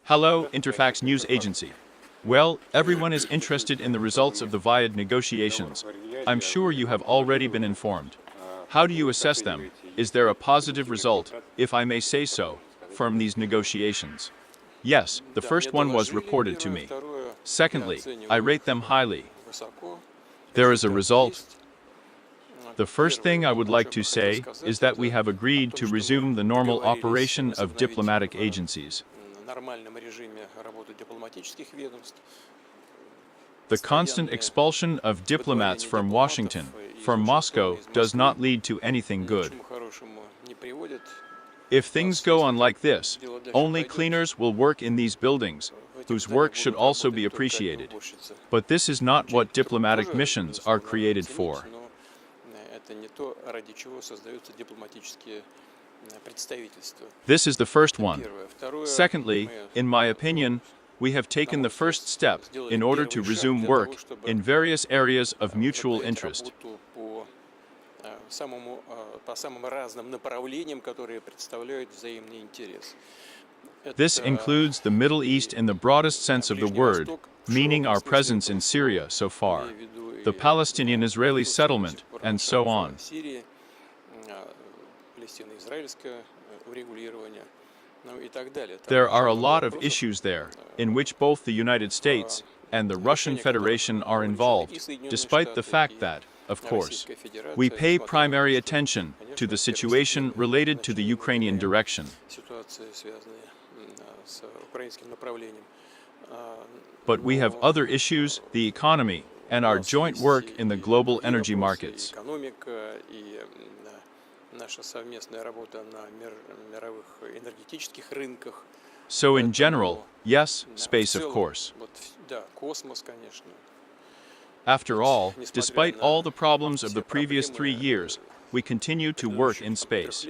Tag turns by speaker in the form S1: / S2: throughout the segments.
S1: Hello, Interfax News Agency. Well, everyone is interested in the results of the VIAD negotiations. I'm sure you have already been informed. How do you assess them? Is there a positive result, if I may say so, from these negotiations? Yes, the first one was reported to me. Secondly, I rate them highly. There is a result. The first thing I would like to say is that we have agreed to resume the normal operation of diplomatic agencies. The constant expulsion of diplomats from Washington, from Moscow, does not lead to anything good. If things go on like this, only cleaners will work in these buildings, whose work should also be appreciated. But this is not what diplomatic missions are created for. This is the first one. Secondly, in my opinion, we have taken the first step in order to resume work in various areas of mutual interest. This includes the Middle East in the broadest sense of the word, meaning our presence in Syria so far, the Palestinian-Israeli settlement, and so on. There are a lot of issues there, in which both the United States and the Russian Federation are involved, despite the fact that, of course, we pay primary attention to the situation related to the Ukrainian direction. But we have other issues, the economy, and our joint work in the global energy markets. So in general, yes, space of course. After all, despite all the problems of the previous 3 years, we continue to work in space.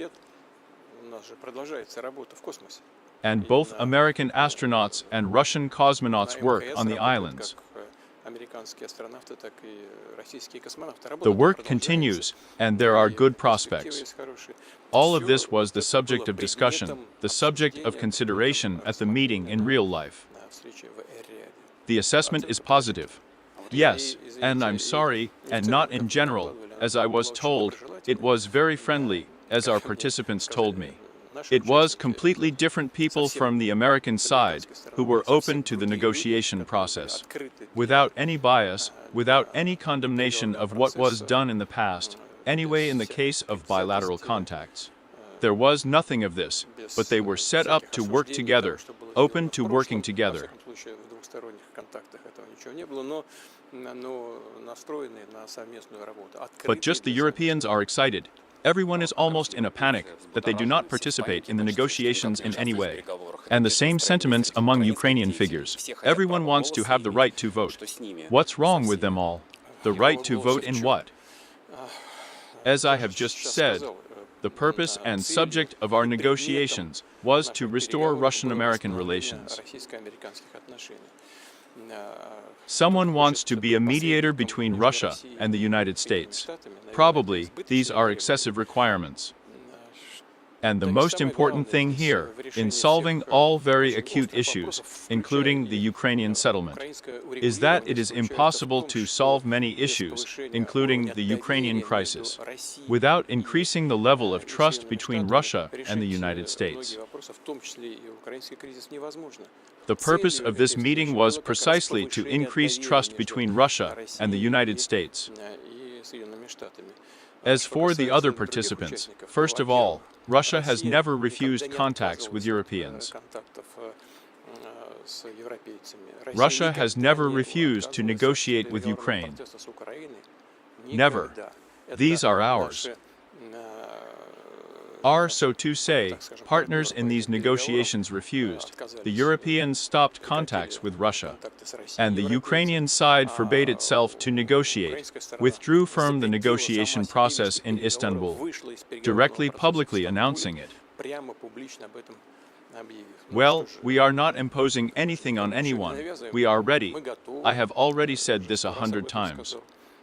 S1: And both American astronauts and Russian cosmonauts work on the islands. The work continues, and there are good prospects. All of this was the subject of discussion, the subject of consideration at the meeting in real life. The assessment is positive. Yes, and I'm sorry, and not in general, as I was told, it was very friendly, as our participants told me. It was completely different people from the American side who were open to the negotiation process. Without any bias, without any condemnation of what was done in the past, anyway in the case of bilateral contacts. There was nothing of this, but they were set up to work together, open to working together. But just the Europeans are excited. Everyone is almost in a panic that they do not participate in the negotiations in any way. And the same sentiments among Ukrainian figures. Everyone wants to have the right to vote. What's wrong with them all? The right to vote in what? As I have just said, the purpose and subject of our negotiations was to restore Russian-American relations. Someone wants to be a mediator between Russia and the United States. Probably, these are excessive requirements. And the most important thing here, in solving all very acute issues, including the Ukrainian settlement, is that it is impossible to solve many issues, including the Ukrainian crisis, without increasing the level of trust between Russia and the United States. The purpose of this meeting was precisely to increase trust between Russia and the United States. As for the other participants, first of all, Russia has never refused contacts with Europeans. Russia has never refused to negotiate with Ukraine. Never. These are ours. Our, so to say, partners in these negotiations refused. The Europeans stopped contacts with Russia. And the Ukrainian side forbade itself to negotiate, withdrew from the negotiation process in Istanbul, directly publicly announcing it. Well, we are not imposing anything on anyone. We are ready. I have already said this 100 times.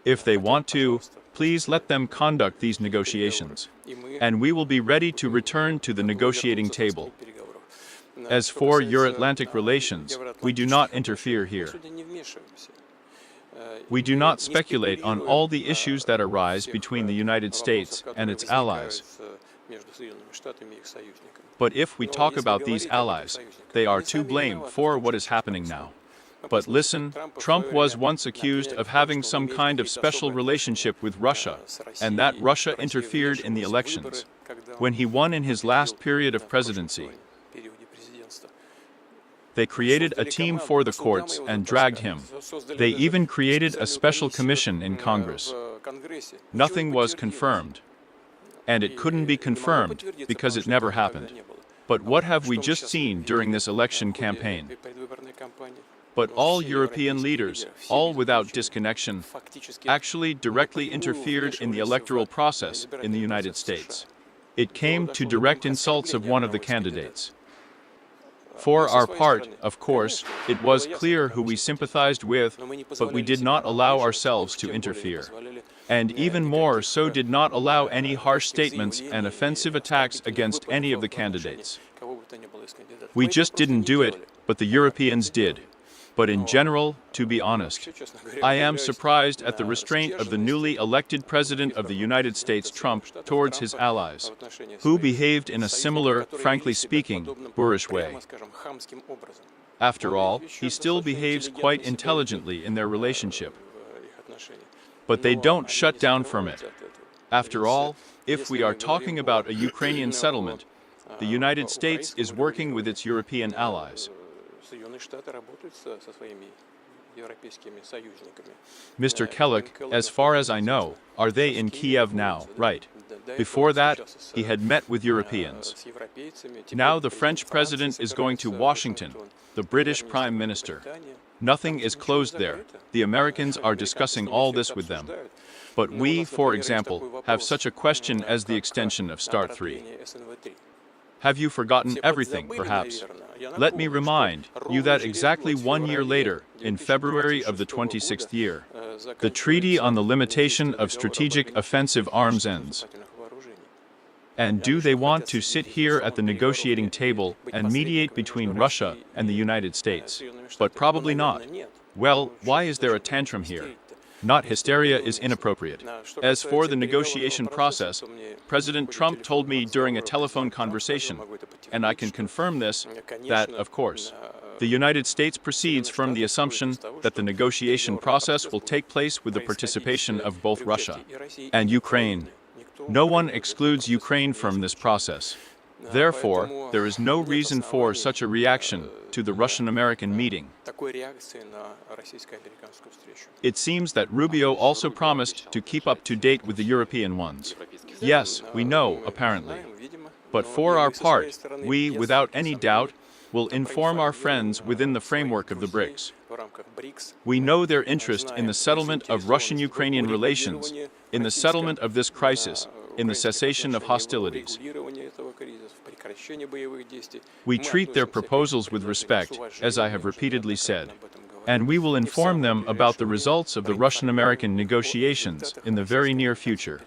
S1: If they want to, please let them conduct these negotiations, and we will be ready to return to the negotiating table. As for Euro-Atlantic relations, we do not interfere here. We do not speculate on all the issues that arise between the United States and its allies. But if we talk about these allies, they are to blame for what is happening now. But listen, Trump was once accused of having some kind of special relationship with Russia, and that Russia interfered in the elections. When he won in his last period of presidency, they created a team for the courts and dragged him. They even created a special commission in Congress. Nothing was confirmed. And it couldn't be confirmed because it never happened. But what have we just seen during this election campaign? But all European leaders, all without disconnection, actually directly interfered in the electoral process in the United States. It came to direct insults of one of the candidates. For our part, of course, it was clear who we sympathized with, but we did not allow ourselves to interfere. And even more so did not allow any harsh statements and offensive attacks against any of the candidates. We just didn't do it, but the Europeans did. But in general, to be honest, I am surprised at the restraint of the newly elected President of the United States, Trump, towards his allies, who behaved in a similar, frankly speaking, boorish way. After all, he still behaves quite intelligently in their relationship. But they don't shut down from it. After all, if we are talking about a Ukrainian settlement, the United States is working with its European allies. Mr. Kellock, as far as I know, are they in Kiev now, right? Before that, he had met with Europeans. Now the French president is going to Washington, the British Prime Minister. Nothing is closed there. The Americans are discussing all this with them. But we, for example, have such a question as the extension of START 3. Have you forgotten everything, perhaps? Let me remind you that exactly 1 year later, in February of the 26th year, the Treaty on the Limitation of Strategic Offensive Arms ends. And do they want to sit here at the negotiating table and mediate between Russia and the United States? But probably not. Well, why is there a tantrum here? Not hysteria is inappropriate. As for the negotiation process, President Trump told me during a telephone conversation, and I can confirm this, that, of course, the United States proceeds from the assumption that the negotiation process will take place with the participation of both Russia and Ukraine. No one excludes Ukraine from this process. Therefore, there is no reason for such a reaction to the Russian-American meeting. It seems that Rubio also promised to keep up to date with the European ones. Yes, we know, apparently. But for our part, we, without any doubt, will inform our friends within the framework of the BRICS. We know their interest in the settlement of Russian-Ukrainian relations, in the settlement of this crisis, in the cessation of hostilities. We treat their proposals with respect, as I have repeatedly said, and we will inform them about the results of the Russian-American negotiations in the very near future.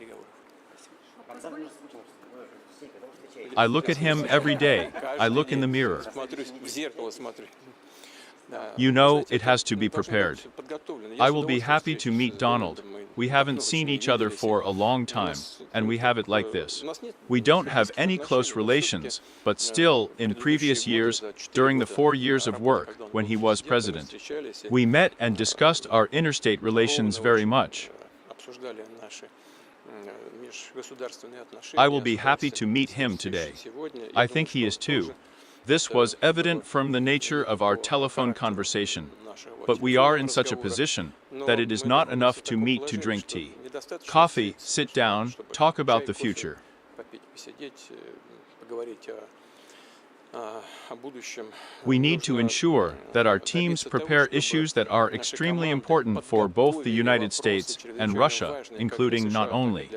S1: I look at him every day. I look in the mirror. You know, it has to be prepared. I will be happy to meet Donald. We haven't seen each other for a long time, and we have it like this. We don't have any close relations, but still, in previous years, during the 4 years of work, when he was president, we met and discussed our interstate relations very much. I will be happy to meet him today. I think he is too. This was evident from the nature of our telephone conversation, but we are in such a position that it is not enough to meet to drink tea. Coffee, sit down, talk about the future. We need to ensure that our teams prepare issues that are extremely important for both the United States and Russia, including not only,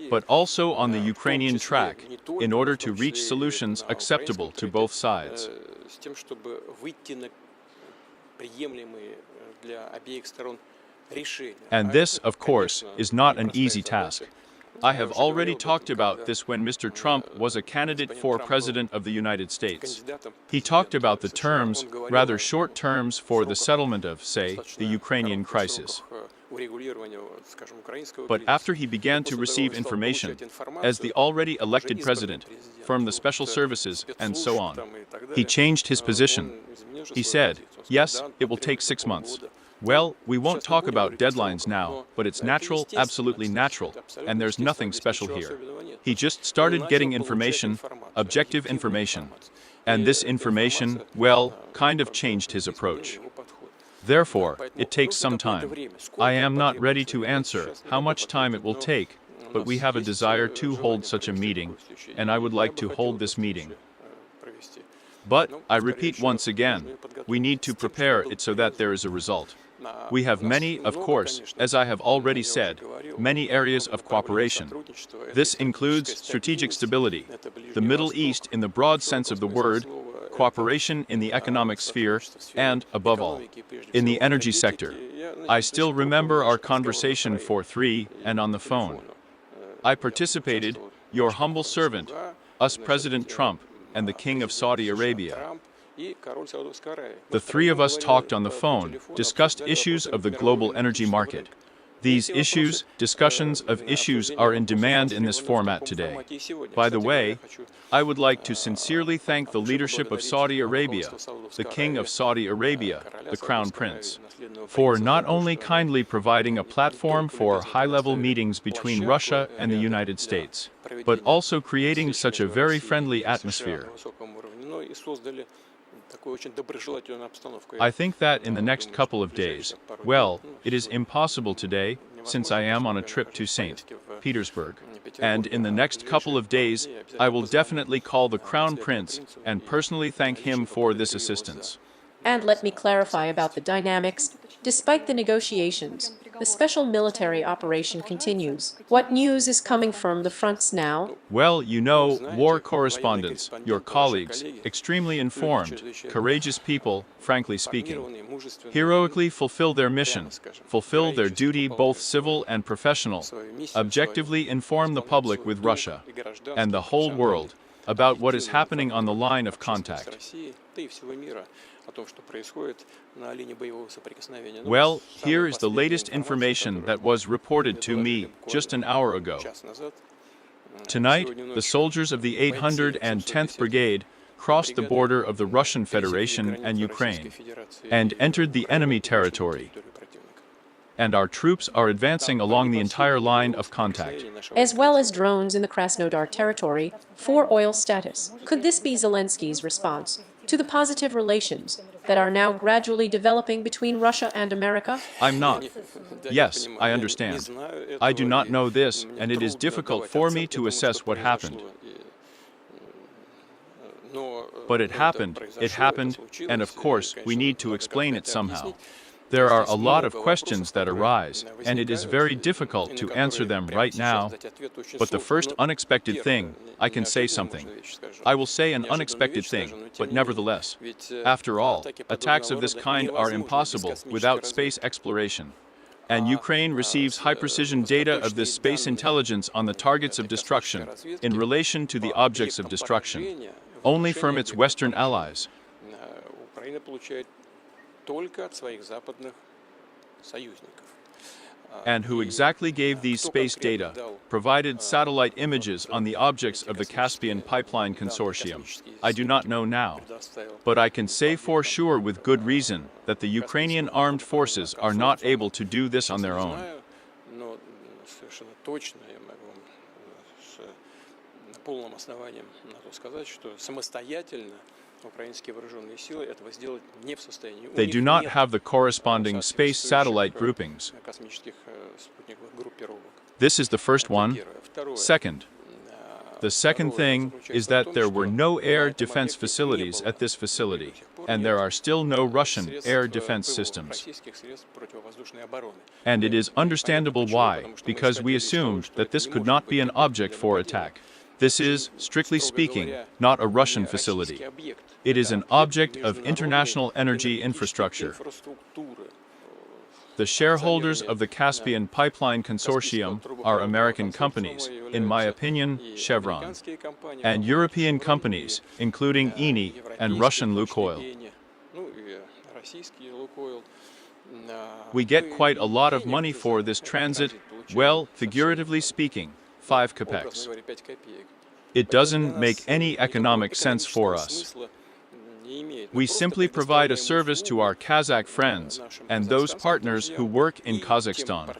S1: but also on the Ukrainian track, in order to reach solutions acceptable to both sides. And this, of course, is not an easy task. I have already talked about this when Mr. Trump was a candidate for President of the United States. He talked about the terms, rather short terms, for the settlement of, say, the Ukrainian crisis. But after he began to receive information, as the already elected president, from the special services and so on, he changed his position. He said, yes, it will take 6 months. Well, we won't talk about deadlines now, but it's natural, absolutely natural, and there's nothing special here. He just started getting information, objective information. And this information, well, kind of changed his approach. Therefore, it takes some time. I am not ready to answer how much time it will take, but we have a desire to hold such a meeting, and I would like to hold this meeting. But, I repeat once again, we need to prepare it so that there is a result. We have many, of course, as I have already said, many areas of cooperation. This includes strategic stability, the Middle East in the broad sense of the word, cooperation in the economic sphere, and, above all, in the energy sector. I still remember our conversation for 3 and on the phone. I participated, your humble servant, us President Trump, and the King of Saudi Arabia. The 3 of us talked on the phone, discussed issues of the global energy market. These issues, discussions of issues, are in demand in this format today. By the way, I would like to sincerely thank the leadership of Saudi Arabia, the King of Saudi Arabia, the Crown Prince, for not only kindly providing a platform for high-level meetings between Russia and the United States, but also creating such a very friendly atmosphere. I think that in the next couple of days, well, it is impossible today, since I am on a trip to St. Petersburg, and in the next couple of days, I will definitely call the Crown Prince and personally thank him for this assistance.
S2: And let me clarify about the dynamics. Despite the negotiations, the special military operation continues. What news is coming from the fronts now?
S1: Well, you know, war correspondents, your colleagues, extremely informed, courageous people, frankly speaking, heroically fulfill their mission, fulfill their duty, both civil and professional, objectively inform the public with Russia and the whole world about what is happening on the line of contact. Well, here is the latest information that was reported to me just an hour ago. Tonight, the soldiers of the 810th Brigade crossed the border of the Russian Federation and Ukraine and entered the enemy territory. And our troops are advancing along the entire line of contact.
S2: As well as drones in the Krasnodar territory for oil status. Could this be Zelensky's response to the positive relations that are now gradually developing between Russia and America?
S1: I'm not. Yes, I understand. I do not know this, and it is difficult for me to assess what happened. But it happened, and of course, we need to explain it somehow. There are a lot of questions that arise, and it is very difficult to answer them right now. But the first unexpected thing, I can say something. I will say an unexpected thing, but nevertheless. After all, attacks of this kind are impossible without space exploration. And Ukraine receives high-precision data of this space intelligence on the targets of destruction in relation to the objects of destruction, only from its Western allies. And who exactly gave these space data, provided satellite images on the objects of the Caspian Pipeline Consortium, I do not know now. But I can say for sure with good reason that the Ukrainian armed forces are not able to do this on their own. They do not have the corresponding space satellite groupings. This is the first one. Second, the second thing is that there were no air defense facilities at this facility, and there are still no Russian air defense systems. And it is understandable why, because we assumed that this could not be an object for attack. This is, strictly speaking, not a Russian facility. It is an object of international energy infrastructure. The shareholders of the Caspian Pipeline Consortium are American companies, in my opinion, Chevron, and European companies, including Eni and Russian Lukoil. We get quite a lot of money for this transit, well, figuratively speaking, 5 kopecks. It doesn't make any economic sense for us. We simply provide a service to our Kazakh friends and those partners who work in Kazakhstan.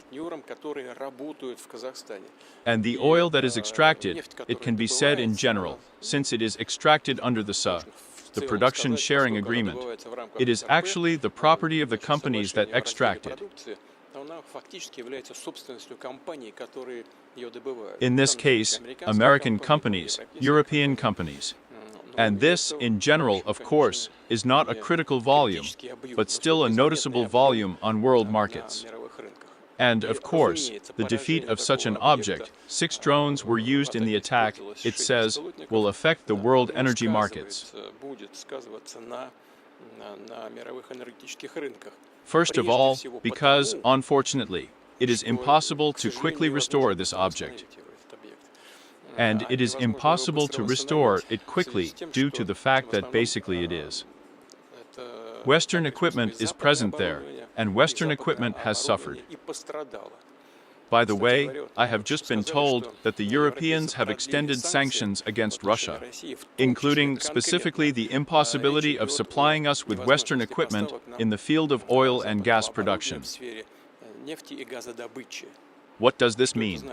S1: And the oil that is extracted, it can be said in general, since it is extracted under the SA, the production sharing agreement, it is actually the property of the companies that extract it. In this case, American companies, European companies. And this, in general, of course, is not a critical volume, but still a noticeable volume on world markets. And, of course, the defeat of such an object, 6 drones were used in the attack, it says, will affect the world energy markets. First of all, because, unfortunately, it is impossible to quickly restore this object. And it is impossible to restore it quickly due to the fact that basically it is. Western equipment is present there, and Western equipment has suffered. By the way, I have just been told that the Europeans have extended sanctions against Russia, including specifically the impossibility of supplying us with Western equipment in the field of oil and gas production. What does this mean?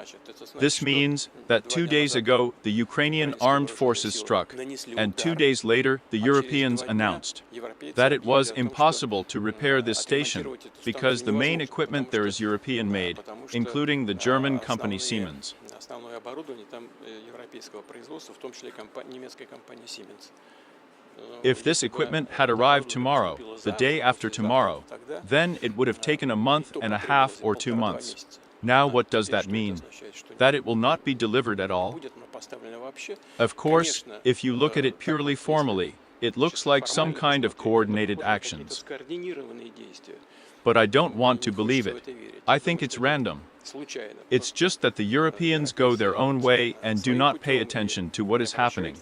S1: This means that 2 days ago the Ukrainian armed forces struck, and 2 days later the Europeans announced that it was impossible to repair this station because the main equipment there is European-made, including the German company Siemens. If this equipment had arrived tomorrow, the day after tomorrow, then it would have taken a month and a half or 2 months. Now what does that mean? That it will not be delivered at all? Of course, if you look at it purely formally, it looks like some kind of coordinated actions. But I don't want to believe it. I think it's random. It's just that the Europeans go their own way and do not pay attention to what is happening.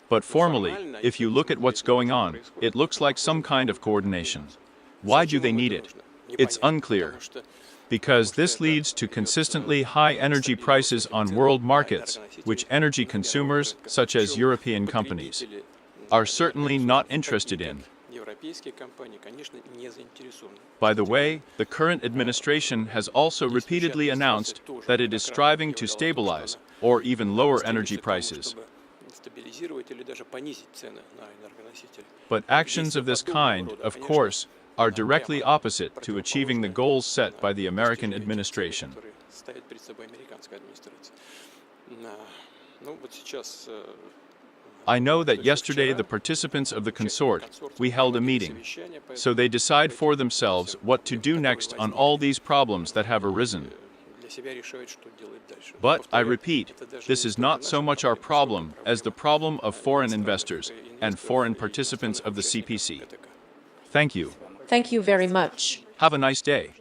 S1: But formally, if you look at what's going on, it looks like some kind of coordination. Why do they need it? It's unclear. Because this leads to consistently high energy prices on world markets, which energy consumers, such as European companies, are certainly not interested in. By the way, the current administration has also repeatedly announced that it is striving to stabilize or even lower energy prices. But actions of this kind, of course, are directly opposite to achieving the goals set by the American administration. I know that yesterday the participants of the consort, we held a meeting, so they decide for themselves what to do next on all these problems that have arisen. But, I repeat, this is not so much our problem as the problem of foreign investors and foreign participants of the CPC. Thank you.
S2: Thank you very much.
S1: Have a nice day.